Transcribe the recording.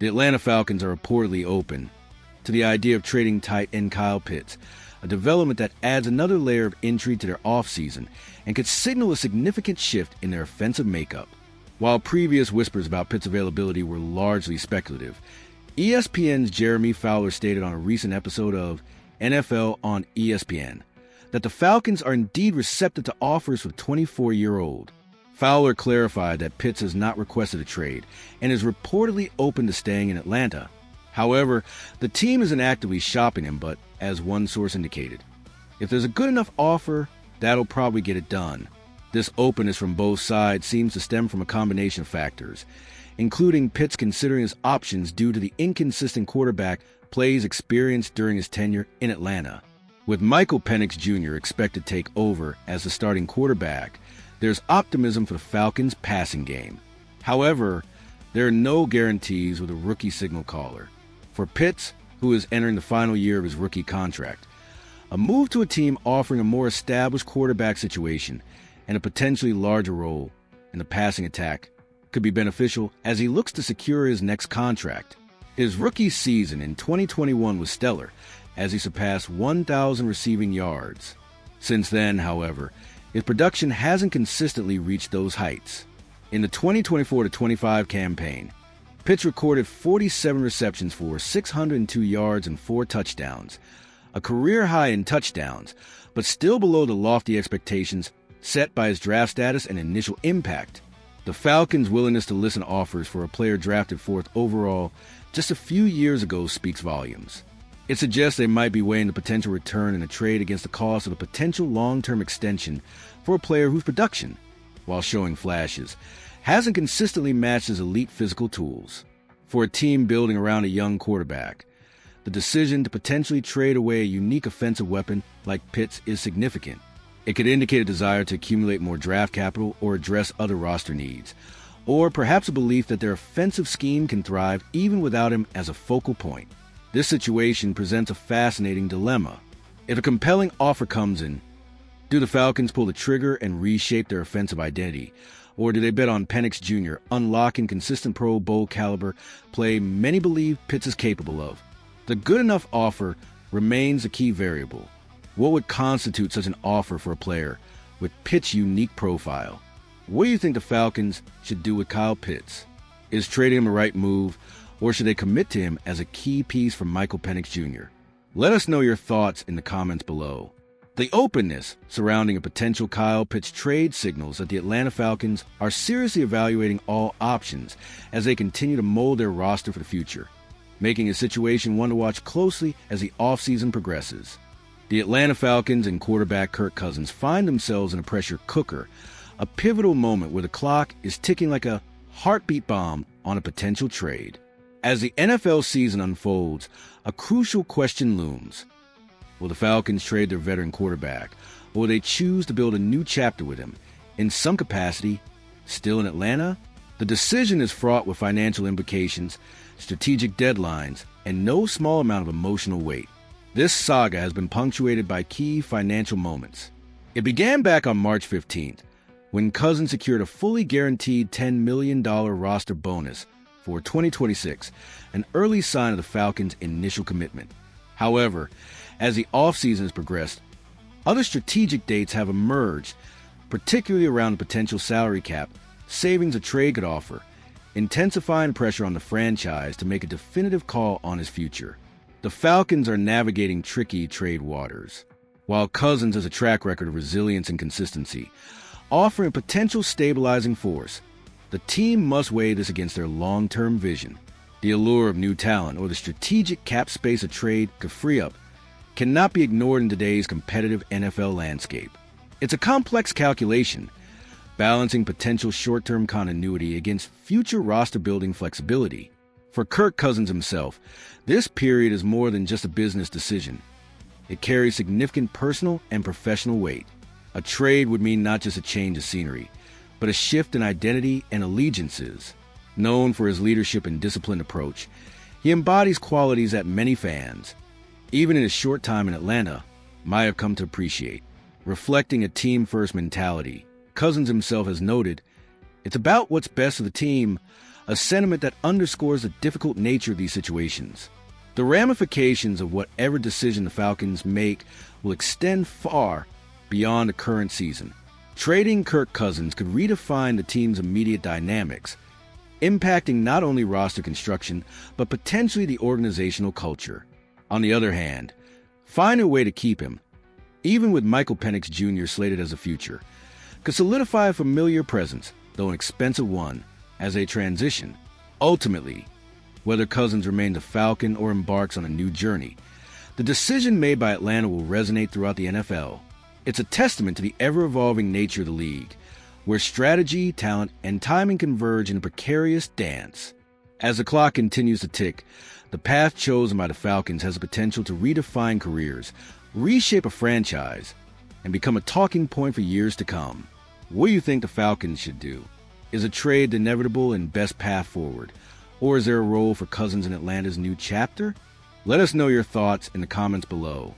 The Atlanta Falcons are reportedly open to the idea of trading tight end Kyle Pitts, a development that adds another layer of intrigue to their offseason and could signal a significant shift in their offensive makeup. While previous whispers about Pitts' availability were largely speculative, ESPN's Jeremy Fowler stated on a recent episode of NFL on ESPN that the Falcons are indeed receptive to offers for the 24-year-old. Fowler clarified that Pitts has not requested a trade and is reportedly open to staying in Atlanta. However, the team isn't actively shopping him, but as one source indicated, if there's a good enough offer, that'll probably get it done. This openness from both sides seems to stem from a combination of factors, including Pitts considering his options due to the inconsistent quarterback plays experienced during his tenure in Atlanta. With Michael Penix Jr. expected to take over as the starting quarterback, there's optimism for the Falcons' passing game. However, there are no guarantees with a rookie signal caller. For Pitts, who is entering the final year of his rookie contract, a move to a team offering a more established quarterback situation and a potentially larger role in the passing attack could be beneficial as he looks to secure his next contract. His rookie season in 2021 was stellar as he surpassed 1,000 receiving yards. Since then, however, his production hasn't consistently reached those heights. In the 2024-25 campaign, Pitts recorded 47 receptions for 602 yards and 4 touchdowns, a career high in touchdowns, but still below the lofty expectations set by his draft status and initial impact. The Falcons' willingness to listen to offers for a player drafted 4th overall just a few years ago speaks volumes. It suggests they might be weighing the potential return in a trade against the cost of a potential long-term extension for a player whose production, while showing flashes, hasn't consistently matched his elite physical tools. For a team building around a young quarterback, the decision to potentially trade away a unique offensive weapon like Pitts is significant. It could indicate a desire to accumulate more draft capital or address other roster needs, or perhaps a belief that their offensive scheme can thrive even without him as a focal point. This situation presents a fascinating dilemma. If a compelling offer comes in, do the Falcons pull the trigger and reshape their offensive identity, or do they bet on Penix Jr. unlocking consistent Pro Bowl caliber play many believe Pitts is capable of? The good enough offer remains a key variable. What would constitute such an offer for a player with Pitts' unique profile? What do you think the Falcons should do with Kyle Pitts? Is trading him the right move, or should they commit to him as a key piece for Michael Penix Jr.? Let us know your thoughts in the comments below. The openness surrounding a potential Kyle Pitts trade signals that the Atlanta Falcons are seriously evaluating all options as they continue to mold their roster for the future, making a situation one to watch closely as the offseason progresses. The Atlanta Falcons and quarterback Kirk Cousins find themselves in a pressure cooker, a pivotal moment where the clock is ticking like a heartbeat bomb on a potential trade. As the NFL season unfolds, a crucial question looms. Will the Falcons trade their veteran quarterback, or will they choose to build a new chapter with him, in some capacity, still in Atlanta? The decision is fraught with financial implications, strategic deadlines, and no small amount of emotional weight. This saga has been punctuated by key financial moments. It began back on March 15th, when Cousins secured a fully guaranteed $10 million roster bonus for 2026, an early sign of the Falcons' initial commitment. However, as the offseason has progressed, other strategic dates have emerged, particularly around the potential salary cap, savings a trade could offer, intensifying pressure on the franchise to make a definitive call on his future. The Falcons are navigating tricky trade waters. While Cousins has a track record of resilience and consistency, offering a potential stabilizing force, the team must weigh this against their long-term vision. The allure of new talent or the strategic cap space a trade could free up cannot be ignored in today's competitive NFL landscape. It's a complex calculation, balancing potential short-term continuity against future roster-building flexibility. For Kirk Cousins himself, this period is more than just a business decision. It carries significant personal and professional weight. A trade would mean not just a change of scenery, but a shift in identity and allegiances. Known for his leadership and disciplined approach, he embodies qualities that many fans, even in his short time in Atlanta, might have come to appreciate. Reflecting a team-first mentality, Cousins himself has noted, "It's about what's best for the team. a sentiment that underscores the difficult nature of these situations. The ramifications of whatever decision the Falcons make will extend far beyond the current season. Trading Kirk Cousins could redefine the team's immediate dynamics, impacting not only roster construction, but potentially the organizational culture. On the other hand, find a way to keep him, even with Michael Penix Jr. slated as a future, could solidify a familiar presence, though an expensive one, as they transition. Ultimately, whether Cousins remains a Falcon or embarks on a new journey, the decision made by Atlanta will resonate throughout the NFL. It's a testament to the ever-evolving nature of the league, where strategy, talent, and timing converge in a precarious dance. As the clock continues to tick, the path chosen by the Falcons has the potential to redefine careers, reshape a franchise, and become a talking point for years to come. What do you think the Falcons should do? Is a trade the inevitable and best path forward? Or is there a role for Cousins in Atlanta's new chapter? Let us know your thoughts in the comments below.